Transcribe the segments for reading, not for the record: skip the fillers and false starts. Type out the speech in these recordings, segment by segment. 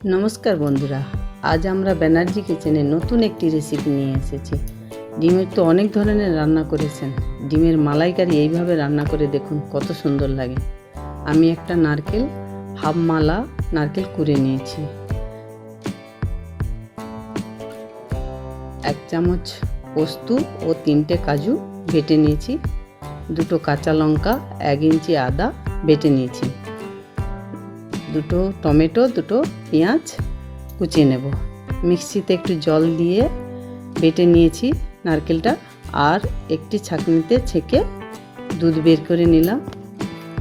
নমস্কার বন্ধুরা, আজ আমরা ব্যানার্জি কিচেনে নতুন একটি রেসিপি নিয়ে এসেছি। ডিমের তো অনেক ধরনের রান্না করেছেন, ডিমের মালাইকারি এইভাবে রান্না করে দেখুন কত সুন্দর লাগে। আমি একটা নারকেল হাফ মালা নারকেল কুড়ে নিয়েছি, 1 চামচ পোস্ত ও 3টে কাজু বেটে নিয়েছি, 2টো কাঁচা লঙ্কা, 1 ইঞ্চি আদা বেটে নিয়েছি, 2টো টমেটো, 2টো পেঁয়াজ কুচিয়ে নেব। মিক্সিতে একটু জল দিয়ে বেটে নিয়েছি নারকেলটা, আর একটি ছাঁকনিতে ছেঁকে দুধ বের করে নিলাম।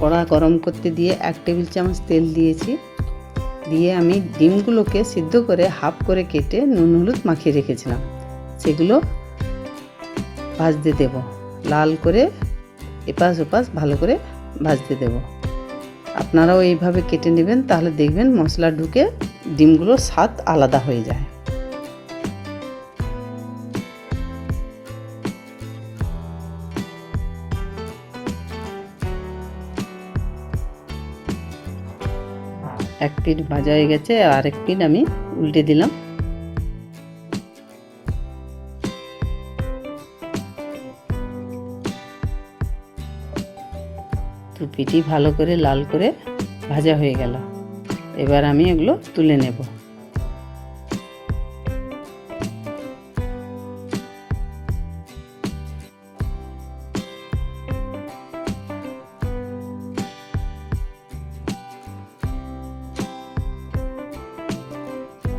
কড়া গরম করতে দিয়ে 1 টেবিল চামচ তেল দিয়েছি, দিয়ে আমি ডিমগুলোকে সিদ্ধ করে হাফ করে কেটে নুন হলুদ মাখিয়ে রেখেছিলাম, সেগুলো ভাজতে দেব। লাল করে এপাশ ওপাশ ভালো করে ভাজতে দেব। আপনারাও এইভাবে কেটে নেবেন, তাহলে দেখবেন মশলা ঢুকে ডিমগুলোর স্বাদ আলাদা হয়ে যায়। এক পিঠ ভাজা হয়ে গেছে, আর এক পিঠ আমি উল্টে দিলাম। দু পিঠই ভালো করে লাল করে ভাজা হয়ে গেল। এবার আমি এগুলো তুলে নেব।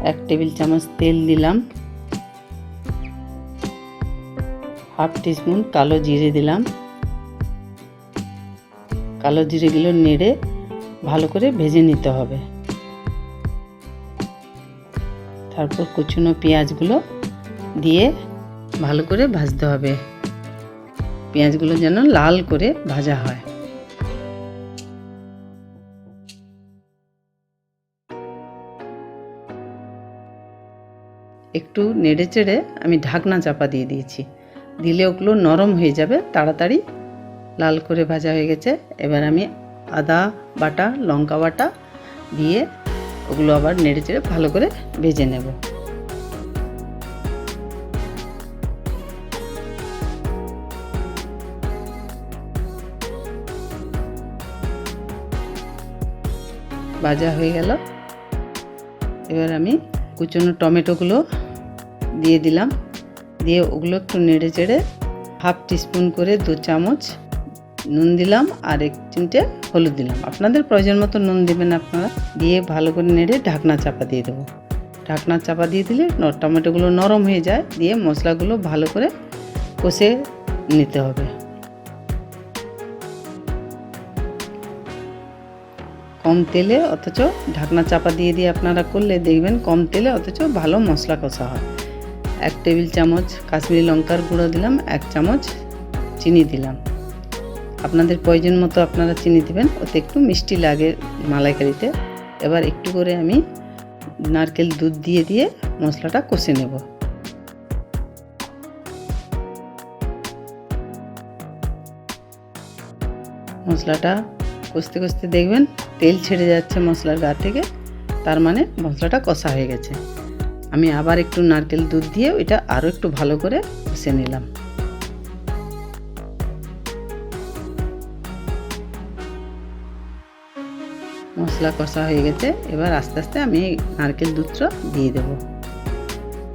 এক টেবিল চামচ তেল দিলাম, হাফ টিস্পুন কালো জিরে দিলাম। কালো জিরেগুলো নেড়ে ভালো করে ভেজে নিতে হবে। তারপর কুচনো পেঁয়াজগুলো দিয়ে ভালো করে ভাজতে হবে, পেঁয়াজগুলো যেন লাল করে ভাজা হয়। একটু নেড়ে চেড়ে আমি ঢাকনা চাপা দিয়ে দিয়েছি, দিলে ওগুলো নরম হয়ে যাবে তাড়াতাড়ি। লাল করে ভাজা হয়ে গেছে। এবার আমি আদা বাটা, লঙ্কা বাটা দিয়ে ওগুলো আবার নেড়ে চেড়ে ভালো করে ভেজে নেব। ভাজা হয়ে গেল। এবার আমি কুচনো টমেটোগুলো দিয়ে দিলাম, দিয়ে ওগুলো একটু নেড়ে চেড়ে হাফ টিস্পুন করে 2 চামচ নুন দিলাম, আর 1 চিমটে হলুদ দিলাম। আপনাদের প্রয়োজন মতো নুন দেবেন আপনারা। দিয়ে ভালো করে নেড়ে ঢাকনা চাপা দিয়ে দেবো। ঢাকনা চাপা দিয়ে দিলে টমেটোগুলো নরম হয়ে যায়, দিয়ে মশলাগুলো ভালো করে কষে নিতে হবে। কম তেলে, অথচ ঢাকনা চাপা দিয়ে দিয়ে আপনারা করলে দেখবেন কম তেলে অথচ ভালো মশলা কষা হয়। 1 টেবিল চামচ কাশ্মীরি লঙ্কার গুঁড়ো দিলাম, 1 চামচ চিনি দিলাম। আপনাদের প্রয়োজন মতো আপনারা চিনি দেবেন, ওতে একটু মিষ্টি লাগে মালাইকারিতে। এবার একটু করে আমি নারকেল দুধ দিয়ে দিয়ে মশলাটা কষে নেব। মশলাটা কষতে কষতে দেখবেন তেল ছেড়ে যাচ্ছে মশলার গা থেকে, তার মানে মশলাটা কষা হয়ে গেছে। আমি আবার একটু নারকেল দুধ দিয়ে ওইটা আরও একটু ভালো করে কষে নিলাম। মশলা কষা হয়ে গেছে। এবার আস্তে আস্তে আমি নারকেল দুধটা দিয়ে দেব।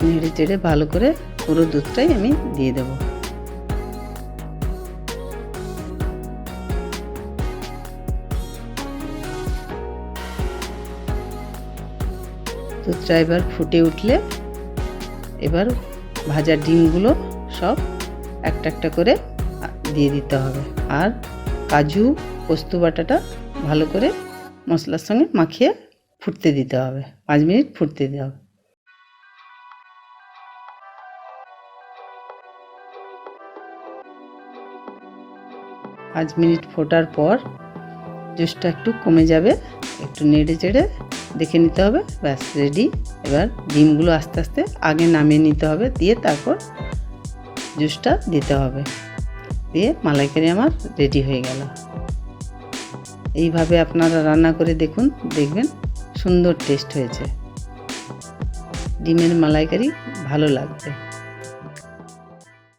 নেড়ে চেড়ে ভালো করে পুরো দুধটাই আমি দিয়ে দেব। দুধটা এবার ফুটে উঠলে এবার ভাজা ডিমগুলো সব একটা একটা করে দিয়ে দিতে হবে, আর কাজু পোস্ত বাটাটা ভালো করে মশলার সঙ্গে মাখিয়ে ফুটতে দিতে হবে। 5 মিনিট ফুটতে দিতে হবে। 5 মিনিট ফোটার পর জুসটা একটু কমে যাবে, একটু নেড়ে চেড়ে দেখে নিতে হবে, ব্যাস রেডি। এবার ডিমগুলো আস্তে আস্তে আগে নামিয়ে নিতে হবে, দিয়ে তারপর জুসটা দিতে হবে, দিয়ে মালাইকারি আমার রেডি হয়ে গেল। এইভাবে আপনারা রান্না করে দেখুন, দেখবেন সুন্দর টেস্ট হয়েছে। ডিমের মালাইকারি ভালো লাগবে।